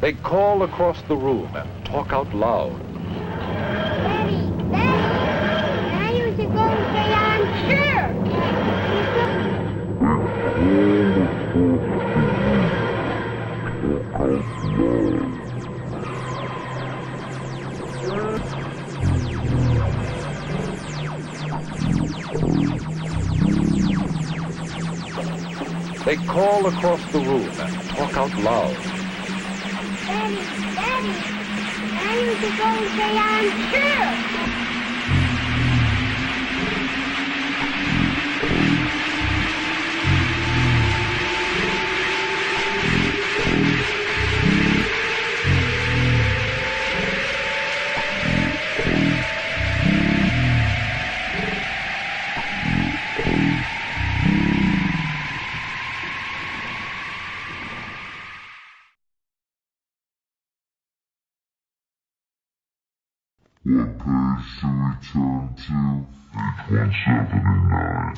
They call across the room and talk out loud. Daddy, Daddy, I used to go and say I'm sure. They call across the room and talk out loud. Daddy, Daddy, I used to go and say I'm sure. What page should we turn to? Page 179.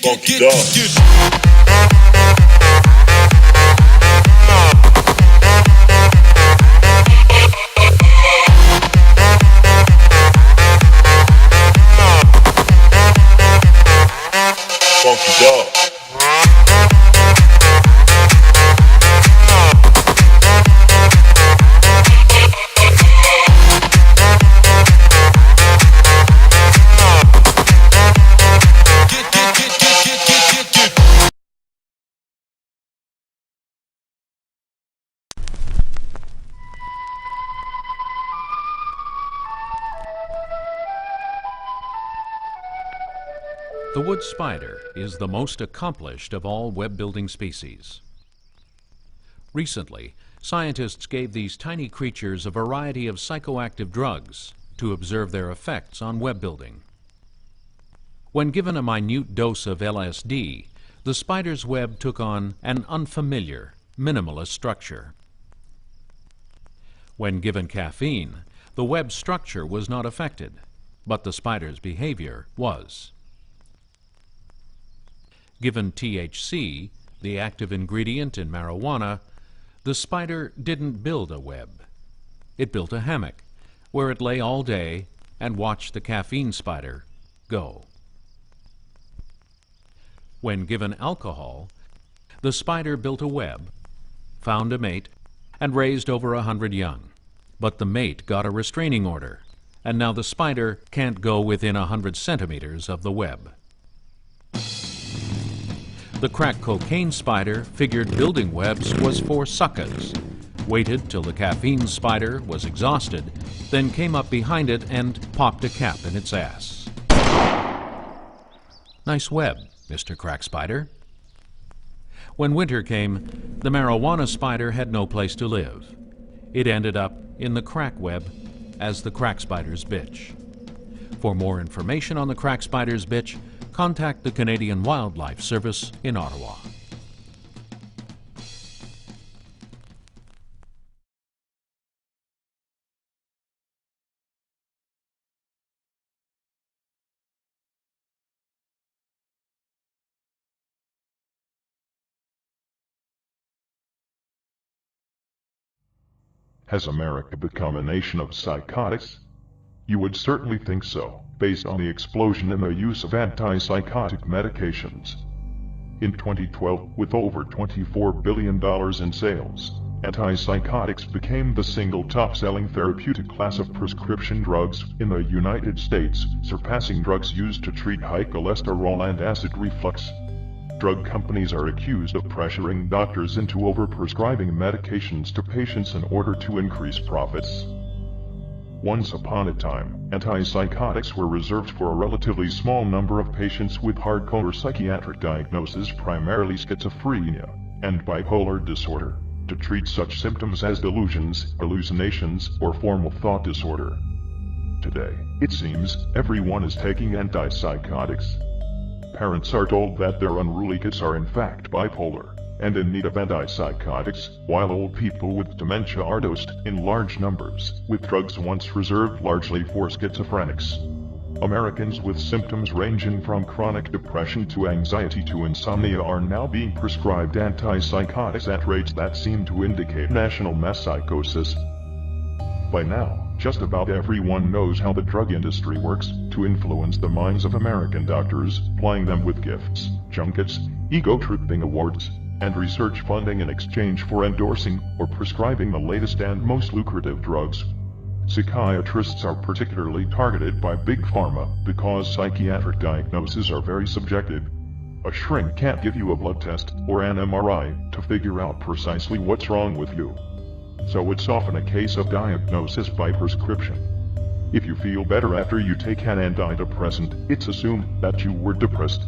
Funky dog. The wood spider is the most accomplished of all web-building species. Recently, scientists gave these tiny creatures a variety of psychoactive drugs to observe their effects on web building. When given a minute dose of LSD, the spider's web took on an unfamiliar, minimalist structure. When given caffeine, the web structure was not affected, but the spider's behavior was. Given THC, the active ingredient in marijuana, the spider didn't build a web. It built a hammock, where it lay all day and watched the caffeine spider go. When given alcohol, the spider built a web, found a mate, and raised over 100 young. But the mate got a restraining order, and now the spider can't go within 100 centimeters of the web. The crack cocaine spider figured building webs was for suckers, waited till the caffeine spider was exhausted, then came up behind it and popped a cap in its ass. Nice web, Mr. Crack Spider. When winter came, the marijuana spider had no place to live. It ended up in the crack web as the crack spider's bitch. For more information on the crack spider's bitch, contact the Canadian Wildlife Service in Ottawa. Has America become a nation of psychotics? You would certainly think so, based on the explosion in the use of antipsychotic medications. In 2012, with over $24 billion in sales, antipsychotics became the single top-selling therapeutic class of prescription drugs in the United States, surpassing drugs used to treat high cholesterol and acid reflux. Drug companies are accused of pressuring doctors into overprescribing medications to patients in order to increase profits. Once upon a time, antipsychotics were reserved for a relatively small number of patients with hardcore psychiatric diagnoses, primarily schizophrenia and bipolar disorder. to treat such symptoms as delusions, hallucinations, or formal thought disorder. Today, it seems, everyone is taking antipsychotics. Parents are told that their unruly kids are in fact bipolar, and in need of antipsychotics, while old people with dementia are dosed in large numbers with drugs once reserved largely for schizophrenics. Americans with symptoms ranging from chronic depression to anxiety to insomnia are now being prescribed antipsychotics at rates that seem to indicate national mass psychosis. By now, just about everyone knows how the drug industry works to influence the minds of American doctors, plying them with gifts, junkets, ego-tripping awards, and research funding in exchange for endorsing or prescribing the latest and most lucrative drugs. Psychiatrists are particularly targeted by Big Pharma because psychiatric diagnoses are very subjective. A shrink can't give you a blood test or an MRI to figure out precisely what's wrong with you. So it's often a case of diagnosis by prescription. If you feel better after you take an antidepressant, it's assumed that you were depressed.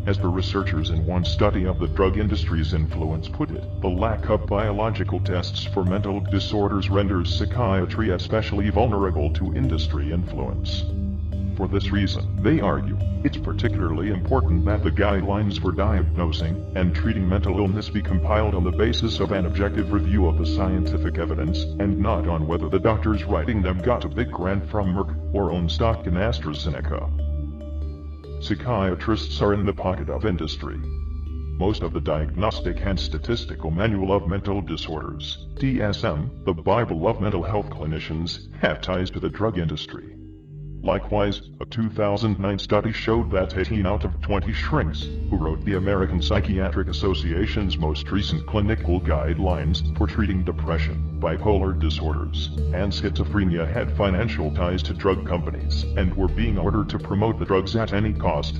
As the researchers in one study of the drug industry's influence put it, the lack of biological tests for mental disorders renders psychiatry especially vulnerable to industry influence. For this reason, they argue, it's particularly important that the guidelines for diagnosing and treating mental illness be compiled on the basis of an objective review of the scientific evidence, and not on whether the doctors writing them got a big grant from Merck or own stock in AstraZeneca. Psychiatrists are in the pocket of industry. Most of the Diagnostic and Statistical Manual of Mental Disorders, DSM, the Bible of mental health clinicians, have ties to the drug industry. Likewise, a 2009 study showed that 18 out of 20 shrinks, who wrote the American Psychiatric Association's most recent clinical guidelines for treating depression, bipolar disorders, and schizophrenia, had financial ties to drug companies and were being ordered to promote the drugs at any cost.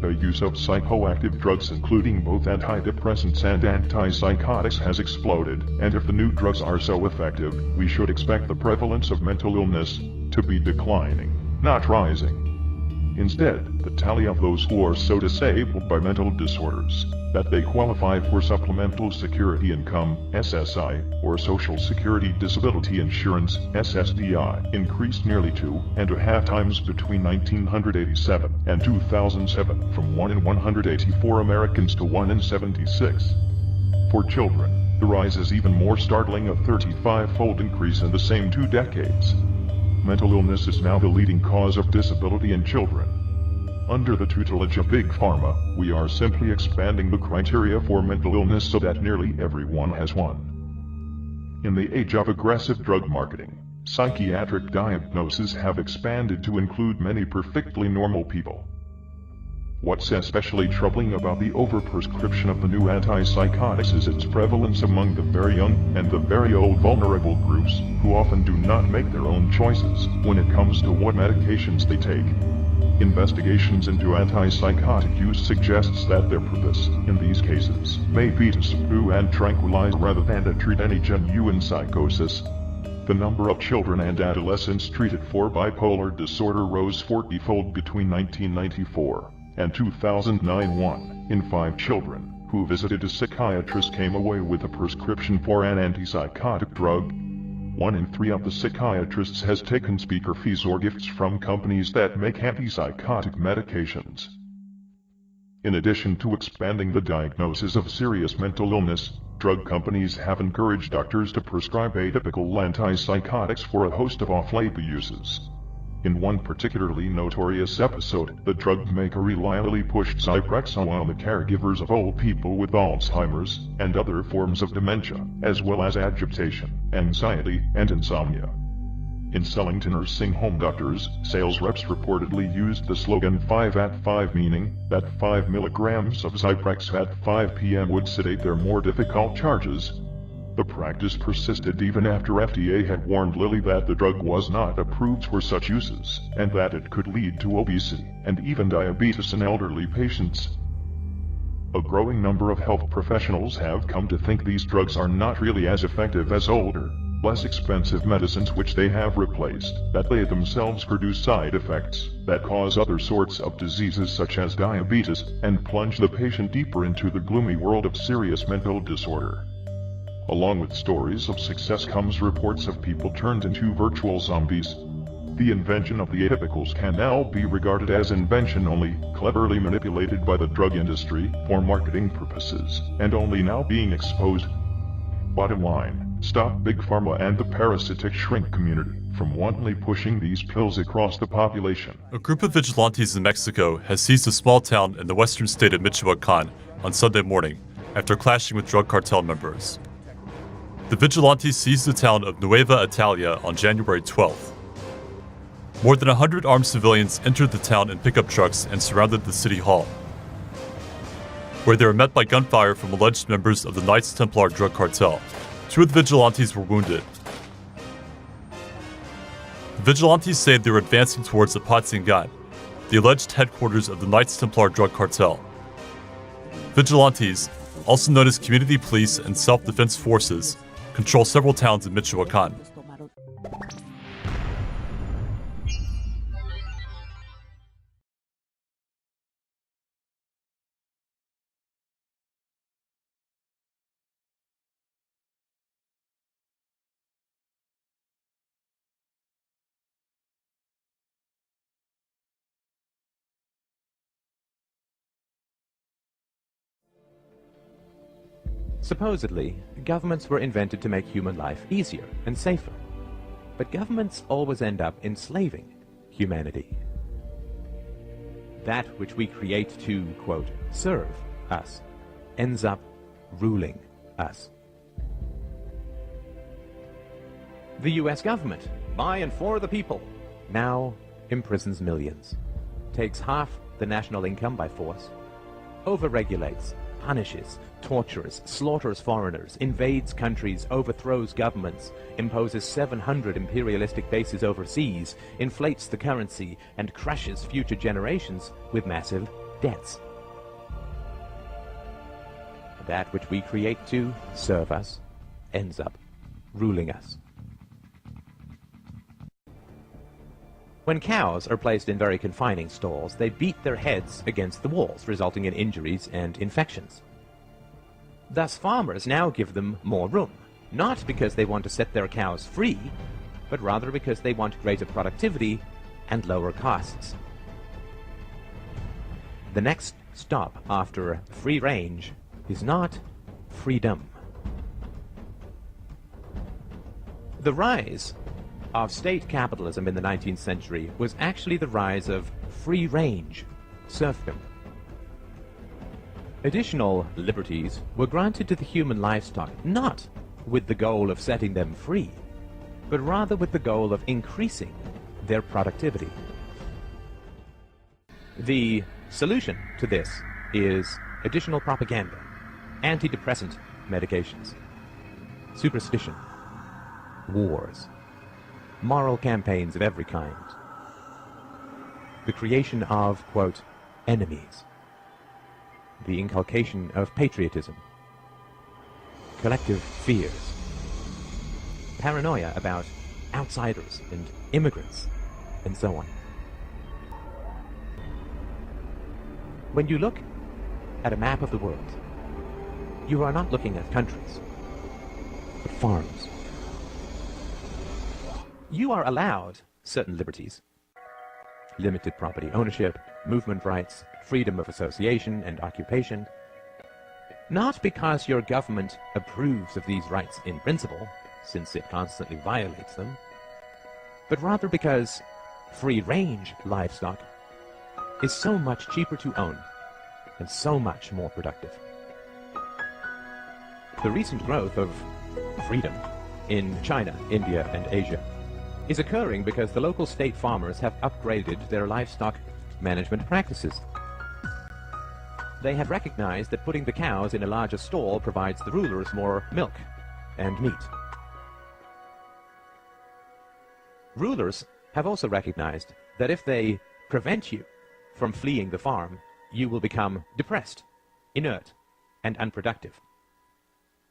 The use of psychoactive drugs, including both antidepressants and antipsychotics, has exploded, and if the new drugs are so effective, we should expect the prevalence of mental illness to be declining, not rising. Instead, the tally of those who are so disabled by mental disorders that they qualify for Supplemental Security Income, SSI, or Social Security Disability Insurance, SSDI, increased nearly 2.5 times between 1987 and 2007, from 1 in 184 Americans to 1 in 76. For children, the rise is even more startling, a 35-fold increase in the same 2 decades. Mental illness is now the leading cause of disability in children. Under the tutelage of Big Pharma, we are simply expanding the criteria for mental illness so that nearly everyone has one. In the age of aggressive drug marketing, psychiatric diagnoses have expanded to include many perfectly normal people. What's especially troubling about the overprescription of the new antipsychotics is its prevalence among the very young and the very old, vulnerable groups who often do not make their own choices when it comes to what medications they take. Investigations into antipsychotic use suggests that their purpose, in these cases, may be to subdue and tranquilize rather than to treat any genuine psychosis. The number of children and adolescents treated for bipolar disorder rose 40-fold between 1994 and 2009. 1 in 5 children who visited a psychiatrist came away with a prescription for an antipsychotic drug. 1 in 3 of the psychiatrists has taken speaker fees or gifts from companies that make antipsychotic medications. In addition to expanding the diagnosis of serious mental illness, drug companies have encouraged doctors to prescribe atypical antipsychotics for a host of off-label uses. In one particularly notorious episode, the drug maker reliably pushed Zyprexa on the caregivers of old people with Alzheimer's and other forms of dementia, as well as agitation, anxiety, and insomnia. In selling to nursing home doctors, sales reps reportedly used the slogan 5 at 5, meaning that 5 milligrams of Zyprexa at 5 p.m. would sedate their more difficult charges. The practice persisted even after FDA had warned Lilly that the drug was not approved for such uses, and that it could lead to obesity and even diabetes in elderly patients. A growing number of health professionals have come to think these drugs are not really as effective as older, less expensive medicines which they have replaced, that they themselves produce side effects that cause other sorts of diseases such as diabetes, and plunge the patient deeper into the gloomy world of serious mental disorder. Along with stories of success comes reports of people turned into virtual zombies. The invention of the atypicals can now be regarded as invention only, cleverly manipulated by the drug industry for marketing purposes, and only now being exposed. Bottom line, stop Big Pharma and the parasitic shrink community from wantonly pushing these pills across the population. A group of vigilantes in Mexico has seized a small town in the western state of Michoacan on Sunday morning after clashing with drug cartel members. The vigilantes seized the town of Nueva Italia on January 12th. More than 100 armed civilians entered the town in pickup trucks and surrounded the city hall, where they were met by gunfire from alleged members of the Knights Templar drug cartel. 2 of the vigilantes were wounded. The vigilantes say they were advancing towards Apatzingan, the alleged headquarters of the Knights Templar drug cartel. Vigilantes, also known as community police and self-defense forces, control several towns in Michoacan. Supposedly, governments were invented to make human life easier and safer. But governments always end up enslaving humanity. That which we create to, quote, serve us, ends up ruling us. The US government, by and for the people, now imprisons millions, takes half the national income by force, overregulates, punishes, tortures, slaughters foreigners, invades countries, overthrows governments, imposes 700 imperialistic bases overseas, inflates the currency, and crushes future generations with massive debts. That which we create to serve us ends up ruling us. When cows are placed in very confining stalls, they beat their heads against the walls, resulting in injuries and infections. Thus farmers now give them more room, not because they want to set their cows free, but rather because they want greater productivity and lower costs. The next stop after free range is not freedom. The rise of state capitalism in the 19th century was actually the rise of free-range serfdom. Additional liberties were granted to the human livestock not with the goal of setting them free, but rather with the goal of increasing their productivity. The solution to this is additional propaganda, antidepressant medications, superstition, wars, moral campaigns of every kind, the creation of, quote, enemies, the inculcation of patriotism, collective fears, paranoia about outsiders and immigrants, and so on. When you look at a map of the world, you are not looking at countries, but farms. You are allowed certain liberties: limited property ownership, movement rights, freedom of association and occupation, not because your government approves of these rights in principle, since it constantly violates them, but rather because free-range livestock is so much cheaper to own and so much more productive. The recent growth of freedom in China, India, and Asia is occurring because the local state farmers have upgraded their livestock management practices. They have recognized that putting the cows in a larger stall provides the rulers more milk and meat. Rulers have also recognized that if they prevent you from fleeing the farm, you will become depressed, inert, and unproductive.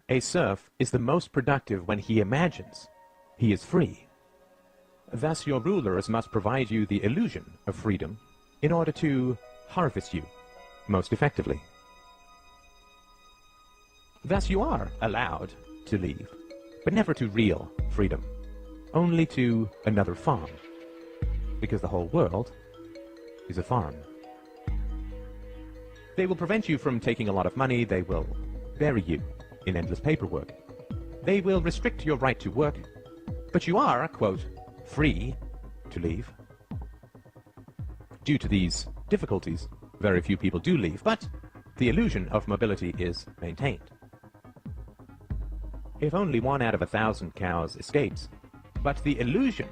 A serf is the most productive when he imagines he is free. Thus, your rulers must provide you the illusion of freedom in order to harvest you most effectively. Thus, you are allowed to leave, but never to real freedom, only to another farm, because the whole world is a farm. They will prevent you from taking a lot of money. They will bury you in endless paperwork. They will restrict your right to work, but you are, quote, free to leave. Due to these difficulties, very few people do leave, but the illusion of mobility is maintained. If only 1 out of 1,000 cows escapes, but the illusion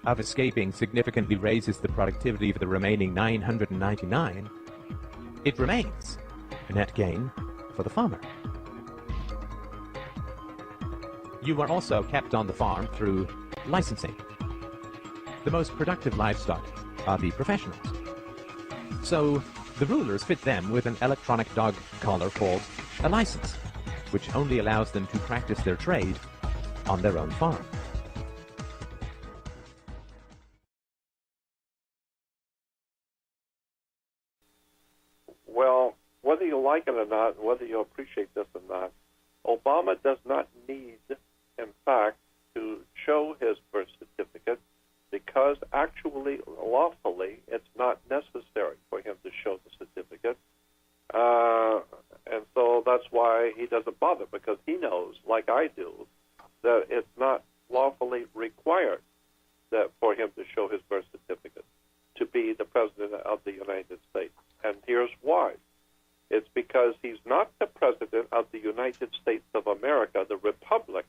of escaping significantly raises the productivity of the remaining 999, it remains a net gain for the farmer. You are also kept on the farm through licensing. The most productive livestock are the professionals. So the rulers fit them with an electronic dog collar called a license, which only allows them to practice their trade on their own farm. Well, whether you like it or not, and whether you appreciate this or not, Obama does not need, in fact, to show his birth certificate because actually, lawfully, it's not necessary for him to show the certificate. And so that's why he doesn't bother, because he knows, like I do, that it's not lawfully required that for him to show his birth certificate to be the President of the United States. And here's why. It's because he's not the President of the United States of America, the Republic.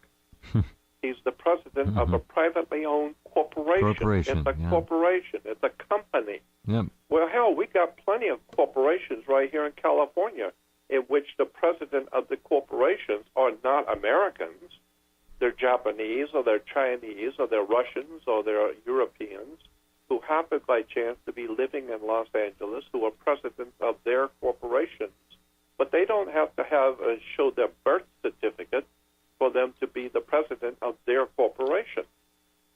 He's the President of a privately owned corporation. It's a corporation. It's a company. Yep. Well, hell, we got plenty of corporations right here in California in which the president of the corporations are not Americans. They're Japanese, or they're Chinese, or they're Russians, or they're Europeans who happen by chance to be living in Los Angeles, who are presidents of their corporations. But they don't have to have show their birth certificate for them to be the president of their corporation.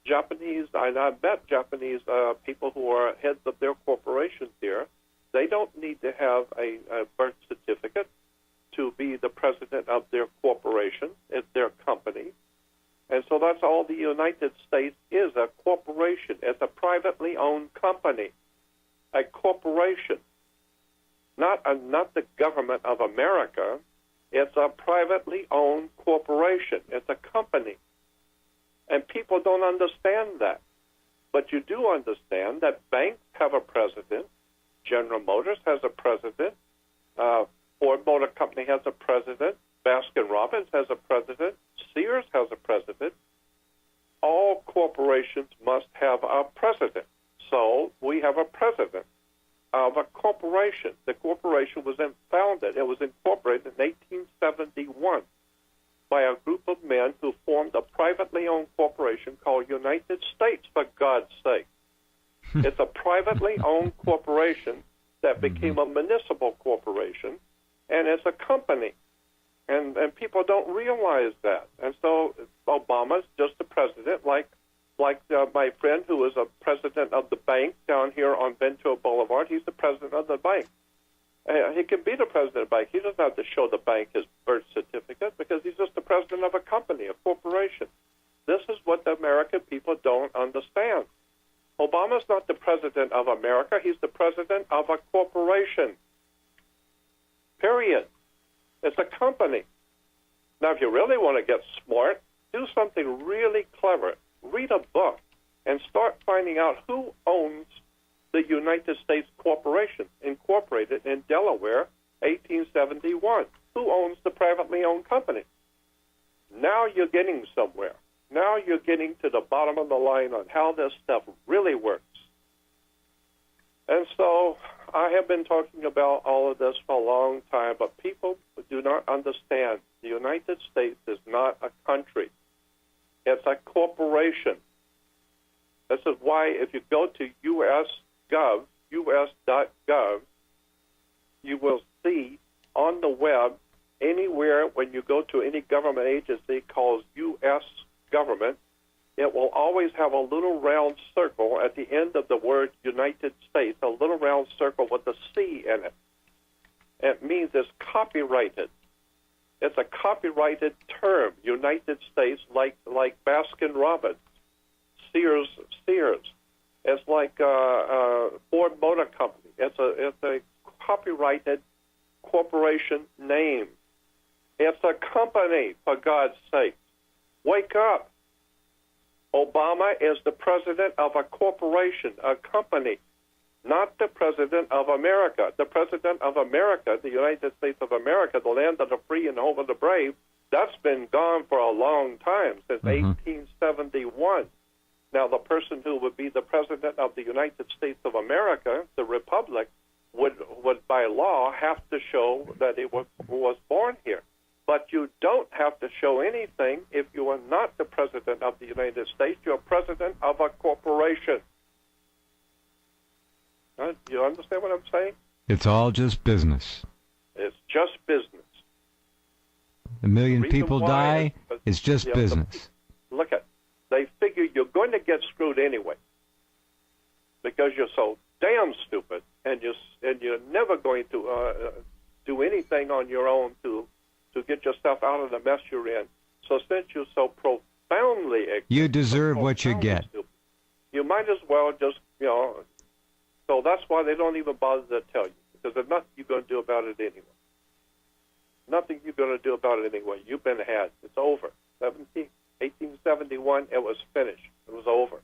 Japanese, and I've met Japanese people who are heads of their corporations here. They don't need to have a birth certificate to be the president of their corporation. It's their company. And so that's all the United States is, a corporation. It's a privately owned company, a corporation, not the government of America. It's a privately owned corporation. It's a company. And people don't understand that. But you do understand that banks have a president. General Motors has a president. Ford Motor Company has a president. Baskin-Robbins has a president. Sears has a president. All corporations must have a president. So we have a president of a corporation. The corporation was founded. It was incorporated in 1871 by a group of men who formed a privately owned corporation called United States, for God's sake. It's a privately owned corporation that became a municipal corporation, and it's a company. And people don't realize that. And so Obama's just a president, like my friend who is a president of the bank down here on Ventura Boulevard. He's the president of the bank. He can be the president of the bank. He doesn't have to show the bank his birth certificate because he's just the president of a company, a corporation. This is what the American people don't understand. Obama's not the president of America. He's the president of a corporation. Period. It's a company. Now, if you really want to get smart, do something really clever. Read a book and start finding out who owns the United States Corporation, incorporated in Delaware, 1871. Who owns the privately owned company? Now you're getting somewhere. Now you're getting to the bottom of the line on how this stuff really works. And so I have been talking about all of this for a long time, but people do not understand. The United States is not a country. It's a corporation. This is why if you go to us.gov, you will see on the web anywhere when you go to any government agency called U.S. government, it will always have a little round circle at the end of the word United States, a little round circle with a C in it. It means it's copyrighted. It's a copyrighted term. United States, like Baskin-Robbins, Sears. It's like Ford Motor Company. It's a copyrighted corporation name. It's a company, for God's sake. Wake up. Obama is the president of a corporation, a company, not the president of America. The president of America, the United States of America, the land of the free and home of the brave, that's been gone for a long time, since 1871. Now, the person who would be the president of the United States of America, the republic, would by law have to show that it was born here. But you don't have to show anything if you are not the president of the United States. You're president of a corporation. You understand what I'm saying? It's all just business. It's just business. A million people die, it's just business. Look at, they figure you're going to get screwed anyway because you're so damn stupid, and you're never going to do anything on your own to get yourself out of the mess you're in. So since you're so profoundly ignorant, you deserve what you get. Stupid, you might as well just, so that's why they don't even bother to tell you, because there's nothing you're going to do about it anyway. Nothing you're going to do about it anyway. You've been had. It's over. 1871, it was finished. It was over.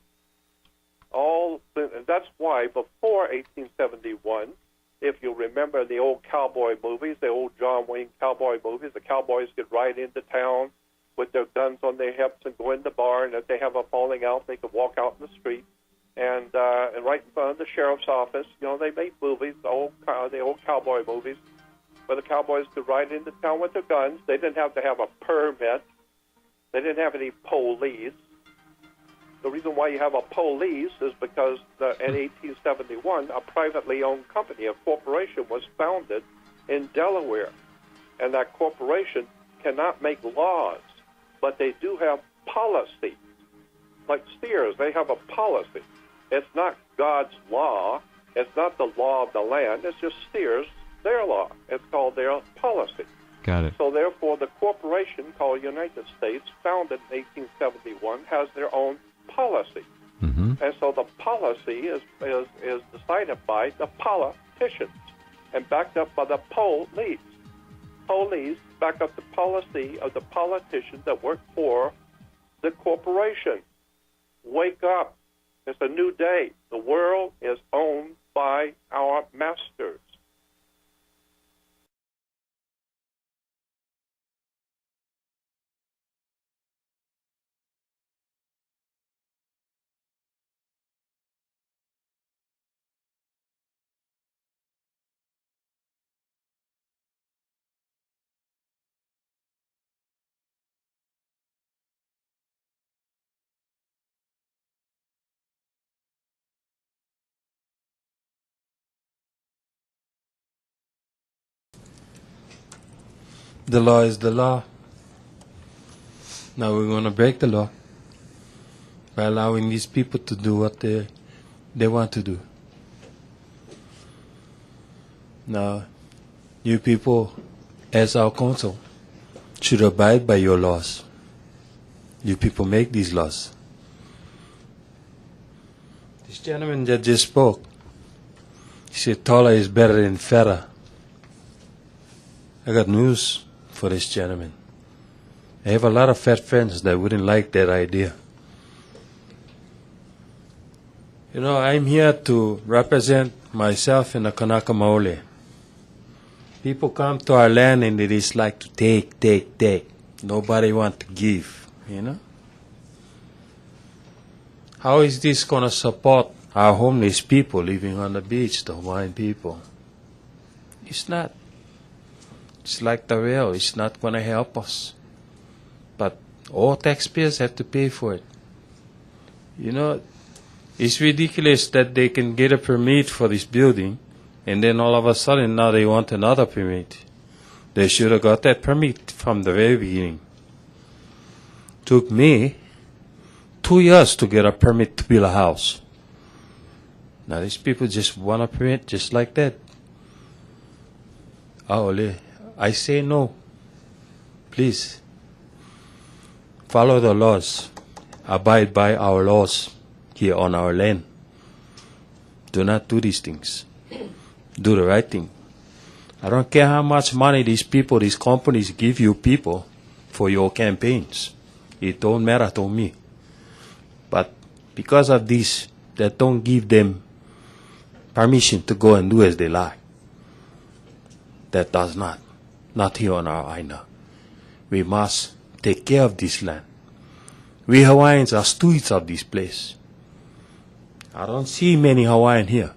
And that's why before 1871, if you remember the old cowboy movies, the old John Wayne cowboy movies, the cowboys could ride into town with their guns on their hips and go in the bar, and if they have a falling out, they could walk out in the street. And right in front of the sheriff's office, they made movies, the old cowboy movies, where the cowboys could ride into town with their guns. They didn't have to have a permit. They didn't have any police. The reason why you have a police is because in 1871, a privately owned company, a corporation, was founded in Delaware. And that corporation cannot make laws, but they do have policy. Like Sears, they have a policy. It's not God's law. It's not the law of the land. It's just Sears, their law. It's called their policy. Got it. So therefore, the corporation called United States, founded in 1871, has their own policy. Mm-hmm. And so the policy is decided by the politicians and backed up by the police. Police back up the policy of the politicians that work for the corporation. Wake up. It's a new day. The world is owned by our masters. The law is the law. Now we're going to break the law by allowing these people to do what they want to do. Now, you people, as our council, should abide by your laws. You people make these laws. This gentleman that just spoke, he said taller is better than fatter. I got news for this gentleman. I have a lot of fat friends that wouldn't like that idea. I'm here to represent myself and the Kanaka Maoli. People come to our land and they just like to take. Nobody want to give, How is this going to support our homeless people living on the beach, the Hawaiian people? It's not. It's like the rail. It's not going to help us. But all taxpayers have to pay for it. It's ridiculous that they can get a permit for this building, and then all of a sudden now they want another permit. They should have got that permit from the very beginning. Took me 2 years to get a permit to build a house. Now these people just want a permit just like that. I say no. please follow the laws, abide by our laws here on our land. Do not do these things. Do the right thing. I don't care how much money these people, these companies give you people for your campaigns. It don't matter to me. But because of this, that don't give them permission to go and do as they like. That does not. Not here on our island. We must take care of this land. We Hawaiians are stewards of this place. I don't see many Hawaiians here.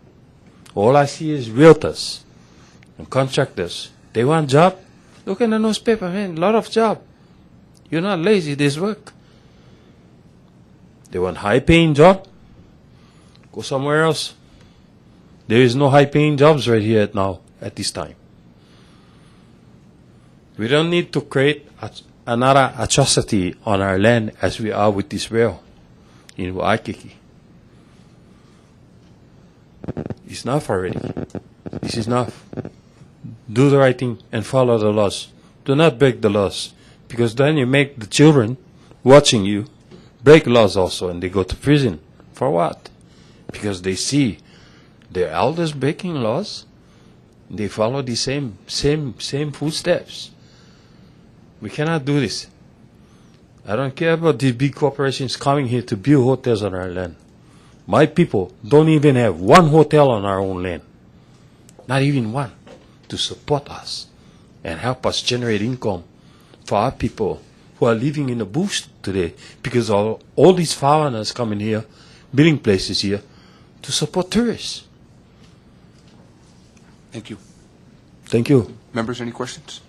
All I see is realtors and contractors. They want job. Look in the newspaper, man. A lot of job. You're not lazy. There's work. They want high-paying job. Go somewhere else. There is no high-paying jobs right here now at this time. We don't need to create another atrocity on our land as we are with this well in Waikiki. It's enough already. This is enough. Do the right thing and follow the laws. Do not break the laws, because then you make the children watching you break laws also, and they go to prison. For what? Because they see their elders breaking laws. They follow the same footsteps. We cannot do this. I don't care about these big corporations coming here to build hotels on our land. My people don't even have one hotel on our own land. Not even one. To support us and help us generate income for our people who are living in the bush today, because all these foreigners coming here, building places here to support tourists. Thank you. Thank you. Members, any questions?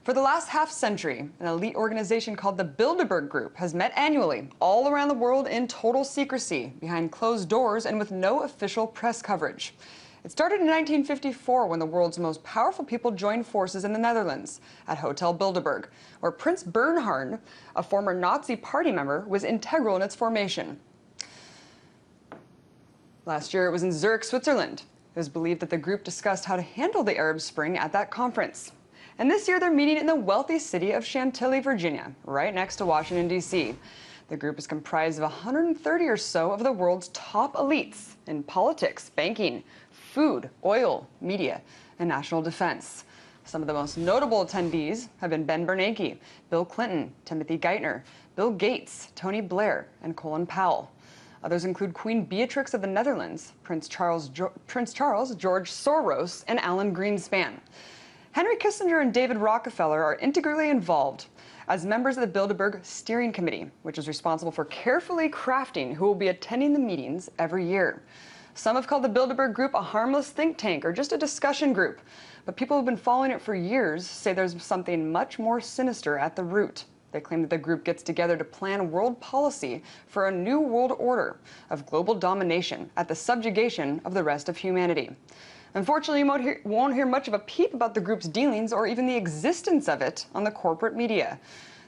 For the last half-century, an elite organization called the Bilderberg Group has met annually all around the world in total secrecy, behind closed doors and with no official press coverage. It started in 1954 when the world's most powerful people joined forces in the Netherlands at Hotel Bilderberg, where Prince Bernhard, a former Nazi party member, was integral in its formation. Last year it was in Zurich, Switzerland. It was believed that the group discussed how to handle the Arab Spring at that conference. And this year they're meeting in the wealthy city of Chantilly, Virginia, right next to Washington, D.C. The group is comprised of 130 or so of the world's top elites in politics, banking, food, oil, media, and national defense. Some of the most notable attendees have been Ben Bernanke, Bill Clinton, Timothy Geithner, Bill Gates, Tony Blair, and Colin Powell. Others include Queen Beatrix of the Netherlands, Prince Charles, George Soros, and Alan Greenspan. Henry Kissinger and David Rockefeller are integrally involved as members of the Bilderberg Steering Committee, which is responsible for carefully crafting who will be attending the meetings every year. Some have called the Bilderberg Group a harmless think tank or just a discussion group, but people who've been following it for years say there's something much more sinister at the root. They claim that the group gets together to plan world policy for a new world order of global domination at the subjugation of the rest of humanity. Unfortunately, you won't hear much of a peep about the group's dealings or even the existence of it on the corporate media.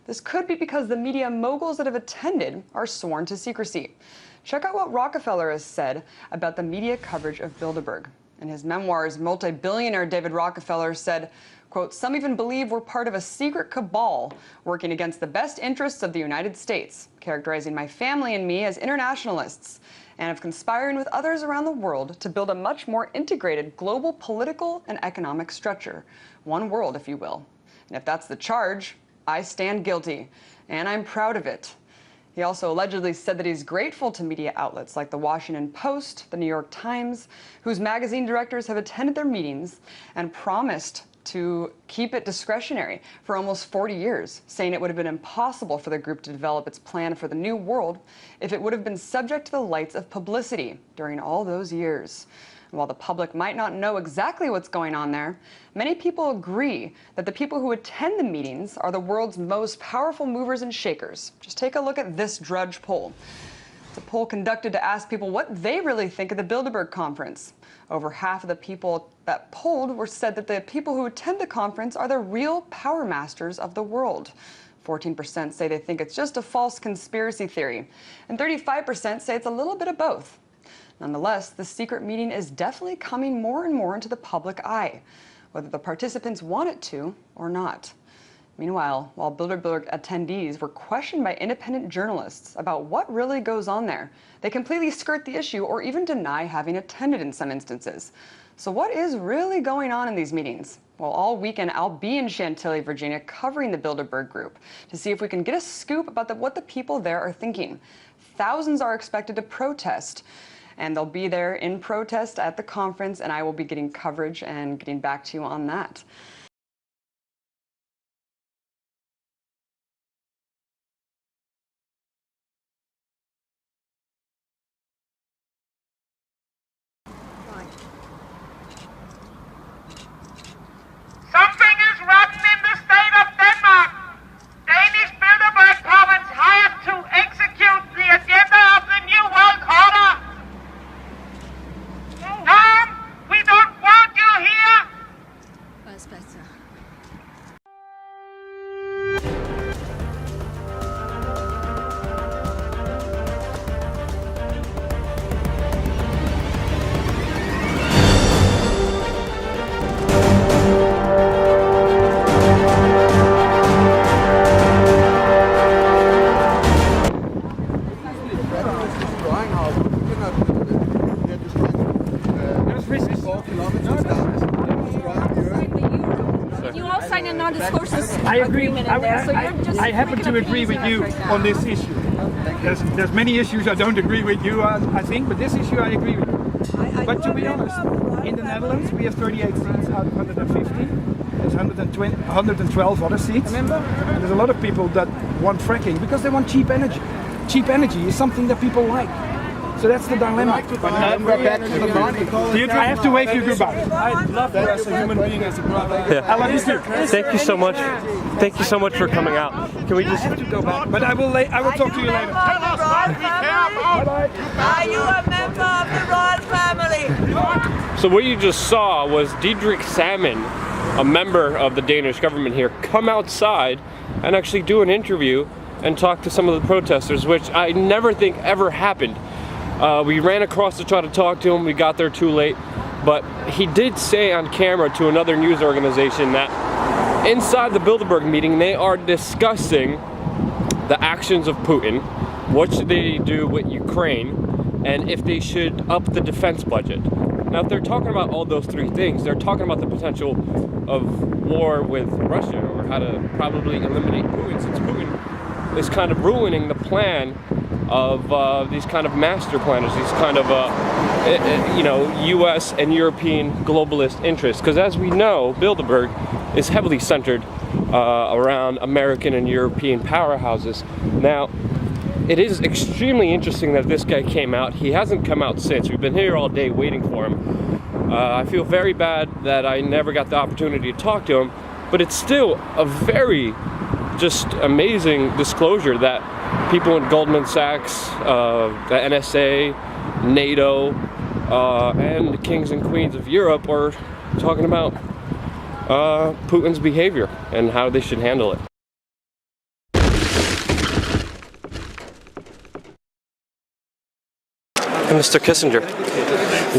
This could be because the media moguls that have attended are sworn to secrecy. Check out what Rockefeller has said about the media coverage of Bilderberg. In his memoirs, multi-billionaire David Rockefeller said, quote, "Some even believe we're part of a secret cabal working against the best interests of the United States, characterizing my family and me as internationalists, and of conspiring with others around the world to build a much more integrated global political and economic structure. One world, if you will. And if that's the charge, I stand guilty, and I'm proud of it." He also allegedly said that he's grateful to media outlets like the Washington Post, the New York Times, whose magazine directors have attended their meetings and promised to keep it discretionary for almost 40 years, saying it would have been impossible for the group to develop its plan for the new world if it would have been subject to the lights of publicity during all those years. And while the public might not know exactly what's going on there, many people agree that the people who attend the meetings are the world's most powerful movers and shakers. Just take a look at this Drudge poll. It's a poll conducted to ask people what they really think of the Bilderberg Conference. Over half of the people that polled said that the people who attend the conference are the real power masters of the world. 14% say they think it's just a false conspiracy theory, and 35% say it's a little bit of both. Nonetheless, the secret meeting is definitely coming more and more into the public eye, whether the participants want it to or not. Meanwhile, while Bilderberg attendees were questioned by independent journalists about what really goes on there, they completely skirt the issue or even deny having attended in some instances. So what is really going on in these meetings? Well, all weekend I'll be in Chantilly, Virginia, covering the Bilderberg Group to see if we can get a scoop about what the people there are thinking. Thousands are expected to protest, and they'll be there in protest at the conference, and I will be getting coverage and getting back to you on that. Something is rotten in the state of Denmark. Danish Bilderberg province hired to execute the agenda of the New World Order. Tom, we don't want you here. Was besser. I agree. I happen to agree with you on this issue. There's many issues I don't agree with you on, I think, but this issue I agree with you. But to be honest, in the Netherlands we have 38 seats out of 150. There's 112 other seats. And there's a lot of people that want fracking because they want cheap energy. Cheap energy is something that people like. So that's the dilemma. I have to wave you goodbye. I love you as a human being, as a brother. I love you too. Thank you so much. Thank you so much for coming out. Can we just have to go back? But I will talk to you later. Are you a member of the royal family? So what you just saw was Diederik Samson, a member of the Danish government here, come outside and actually do an interview and talk to some of the protesters, which I never think ever happened. We ran across to try to talk to him, we got there too late, but he did say on camera to another news organization that inside the Bilderberg meeting they are discussing the actions of Putin, what should they do with Ukraine, and if they should up the defense budget. Now if they're talking about all those three things, they're talking about the potential of war with Russia, or how to probably eliminate Putin, since Putin is kind of ruining the plan of these kind of master planners, these kind of U.S. and European globalist interests. Because as we know, Bilderberg is heavily centered around American and European powerhouses. Now, it is extremely interesting that this guy came out. He hasn't come out since. We've been here all day waiting for him. I feel very bad that I never got the opportunity to talk to him, but it's still a very just amazing disclosure that people in Goldman Sachs, the NSA, NATO, and the kings and queens of Europe are talking about Putin's behavior and how they should handle it. And Mr. Kissinger,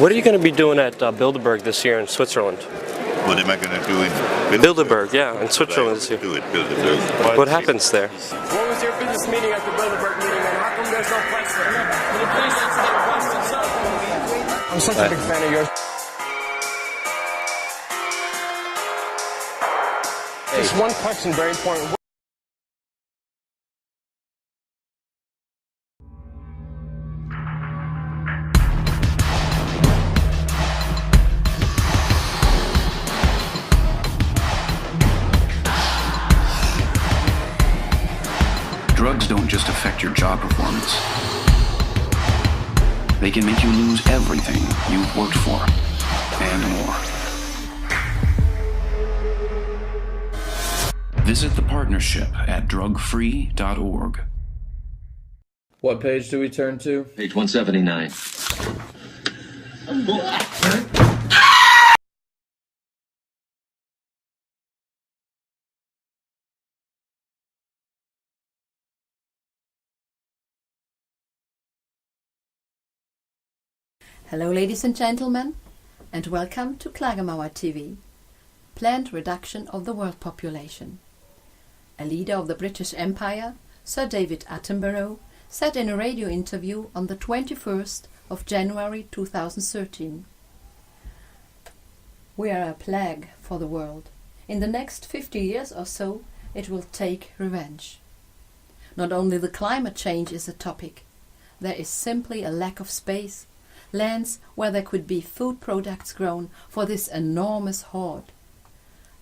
what are you going to be doing at Bilderberg this year in Switzerland? What am I going to do in Bilderberg, yeah, in Switzerland this year. What happens there? What was your business meeting at the Bilderberg meeting, and how come there's no place there? Can you please answer that question, sir? I'm such a big fan of yours. Just one question, very important. Drugs don't just affect your job performance. They can make you lose everything you've worked for, and more. Visit the partnership at drugfree.org. What page do we turn to? Page 179. Hello ladies and gentlemen, and welcome to Klagemauer TV, Planned Reduction of the World Population. A leader of the British Empire, Sir David Attenborough, said in a radio interview on the 21st of January 2013, "We are a plague for the world. In the next 50 years or so, it will take revenge." Not only the climate change is a topic, there is simply a lack of space, lands where there could be food products grown for this enormous horde.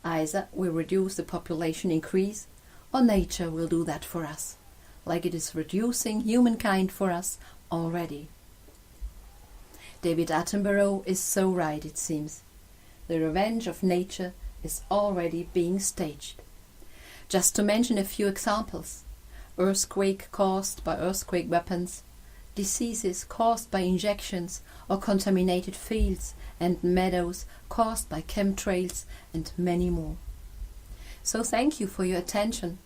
Either we reduce the population increase, or nature will do that for us, like it is reducing humankind for us already. David Attenborough is so right, it seems. The revenge of nature is already being staged. Just to mention a few examples: earthquake caused by earthquake weapons, diseases caused by injections or contaminated fields and meadows caused by chemtrails, and many more. So thank you for your attention,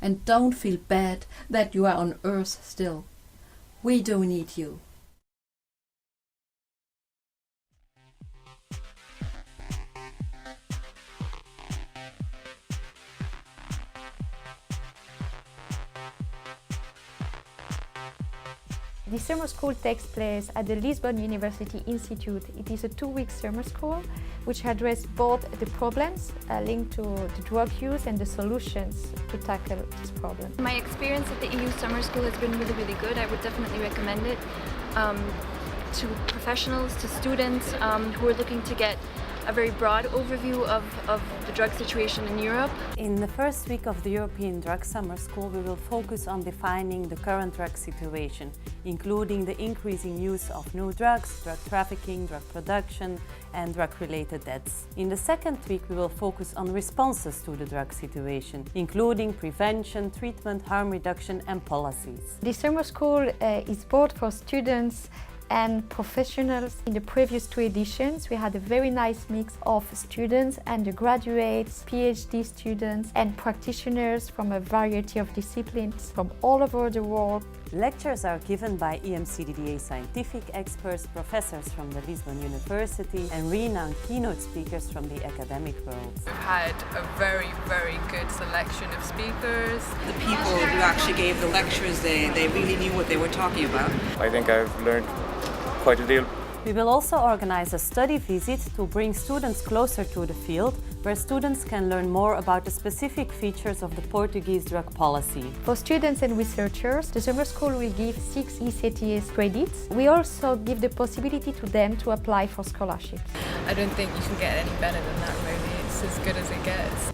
and don't feel bad that you are on Earth still. We do need you. The summer school takes place at the Lisbon University Institute. It is a 2-week summer school which addresses both the problems linked to the drug use and the solutions to tackle this problem. My experience at the EU summer school has been really, really good. I would definitely recommend it to professionals, to students who are looking to get a very broad overview of the drug situation in Europe. In the first week of the European Drug Summer School, we will focus on defining the current drug situation, including the increasing use of new drugs, drug trafficking, drug production, and drug-related deaths. In the second week, we will focus on responses to the drug situation, including prevention, treatment, harm reduction, and policies. The summer school is both for students and professionals. In the previous 2 editions, we had a very nice mix of students, undergraduates, PhD students, and practitioners from a variety of disciplines from all over the world. Lectures are given by EMCDDA scientific experts, professors from the Lisbon University, and renowned keynote speakers from the academic world. We've had a very, very good selection of speakers. The people who actually gave the lectures, they really knew what they were talking about. I think I've learned quite a deal. We will also organize a study visit to bring students closer to the field, where students can learn more about the specific features of the Portuguese drug policy. For students and researchers, the summer school will give 6 ECTS credits. We also give the possibility to them to apply for scholarships. I don't think you can get any better than that, really. It's as good as it gets.